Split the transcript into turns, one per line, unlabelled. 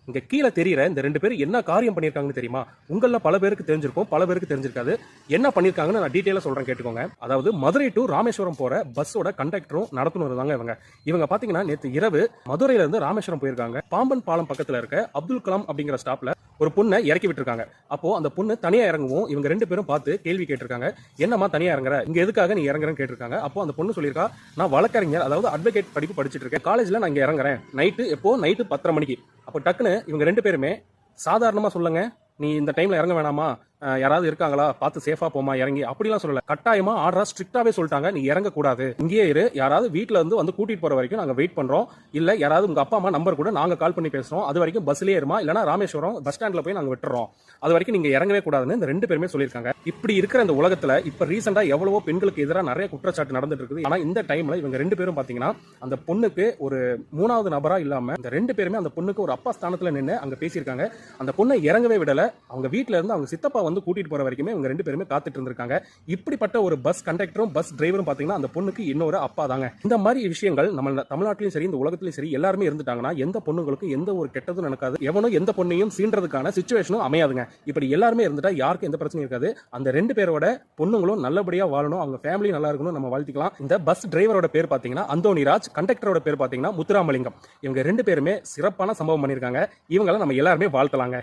இங்க கீழே தெரியுற இந்த ரெண்டு பேரும் என்ன காரியம் பண்ணியிருக்காங்கன்னு தெரியுமா? உங்கள பல பேருக்கு தெரிஞ்சிருக்கும், பல பேருக்கு தெரிஞ்சிருக்காது. என்ன பண்ணிருக்காங்கன்னு நான் டீடைலா சொல்றேன், கேட்டுக்கோங்க. அதாவது மதுரை டு ராமேஸ்வரம் போற பஸ்ஸோட கண்டக்டரும் நடத்துனர் தாங்க இவங்க பாத்தீங்கன்னா நேற்று இரவு மதுரையில இருந்து ராமேஸ்வரம் போயிருக்காங்க. பாம்பன் பாலம் பக்கத்துல இருக்க அப்துல் கலாம் அப்படிங்கிற ஸ்டாப்ல ஒரு பொண்ணை இறக்கி விட்டுருக்காங்க. அப்போ அந்த பொண்ணு தனியா இறங்கவும் இவங்க ரெண்டு பேரும் பார்த்து கேள்வி கேட்டிருக்காங்க. என்னமா தனியா இறங்குற, இங்க எதுக்காக நீ இறங்குறன்னு கேட்டிருக்காங்க. அப்போ அந்த பொண்ணு சொல்லியிருக்கா, நான் வழக்கறிஞர், அதாவது அட்வொகேட் படிப்பு படிச்சுட்டு இருக்கேன், காலேஜ்ல நான் இங்க இறங்குறேன் நைட்டு 10:30 மணிக்கு. அப்போ டக்குன்னு இவங்க ரெண்டு பேருமே சாதாரணமா சொல்லுங்க, நீ இந்த டைம்ல இறங்க வேணாமா, யாராவது இருக்காங்களா, பார்த்து சேஃபா போமா இறங்கி, அப்படிலாம் சொல்லல. கட்டாயமா ஆர்டரா ஸ்ட்ரிக்டாவே சொல்லிட்டாங்க, நீ இறங்க கூடாது, இங்கேயே இரு, யாராவது வீட்டுல வந்து கூட்டிட்டு போற வரைக்கும் நாங்க வெயிட் பண்றோம், இல்ல யாராவது உங்க அப்பா அம்மா நம்பர் கூட நாங்க கால் பண்ணி பேசுறோம், அது வரைக்கும் பஸ்லயே இருமா, இல்லனா ராமேஸ்வரம் பஸ் ஸ்டாண்ட்ல போய் நாங்க விட்டுறோம், அது வரைக்கும் நீங்க இறங்கவே கூடாதுன்னு இந்த ரெண்டு பேருமே சொல்லியிருக்காங்க. இப்படி இருக்கிற இந்த உலகத்துல இப்ப ரீசெண்டா எவ்வளவோ பெண்களுக்கு எதிராக நிறைய குற்றச்சாட்டு நடந்துட்டு இருக்குது. ஆனா இந்த டைம்ல இவங்க ரெண்டு பேரும் பாத்தீங்கன்னா அந்த பொண்ணுக்கு ஒரு மூணாவது நபரா இல்லாம இந்த ரெண்டு பேருமே அந்த பொண்ணுக்கு ஒரு அப்பா ஸ்தானத்துல நின்று அங்க பேசியிருக்காங்க. அந்த பொண்ணை இறங்கவே விடல. அவங்க வீட்டுல இருந்து அவங்க சித்தப்பா வந்து கூட்டிட்டு போற வரைக்குமே இவங்க ரெண்டு பேருமே காத்துட்டு இருந்திருக்காங்க. இப்படிப்பட்ட ஒரு பஸ் கண்டக்டரும் பஸ் டிரைவரும் பாத்தீங்கன்னா அந்த பொண்ணுக்கு இன்னொரு அப்பா தாங்க. இந்த மாதிரி விஷயங்கள் நம்ம தமிழ்நாட்டிலும் சரி, இந்த உலகத்திலும் சரி, எல்லாருமே இருந்துட்டாங்கன்னா எந்த பொண்ணுங்களுக்கும் எந்த ஒரு கெட்டதும் நடக்காது, எவனும் எந்த பொண்ணையும் சீன்றதுக்கான சிச்சுவேஷனும் அமையாதுங்க. இப்படி எல்லாருமே இருந்துட்டா யாருக்கும் எந்த பிரச்சனையும் இருக்காது. அந்த ரெண்டு பேரோட பொண்ணுங்களும் நல்லபடியா வாழணும், அவங்க ஃபேமிலி நல்லா இருக்கணும், நம்ம வாழ்த்திக்கலாம். இந்த பஸ் டிரைவரோட பேர் பாத்தீங்கன்னா அந்தோணிராஜ், கண்டக்டரோட பேர் பாத்தீங்கன்னா முத்துராமலிங்கம். இவங்க ரெண்டு பேருமே சிறப்பான சம்பவம் பண்ணிருக்காங்க. இவங்களை நம்ம எல்லாருமே வாழ்த்தலாங்க.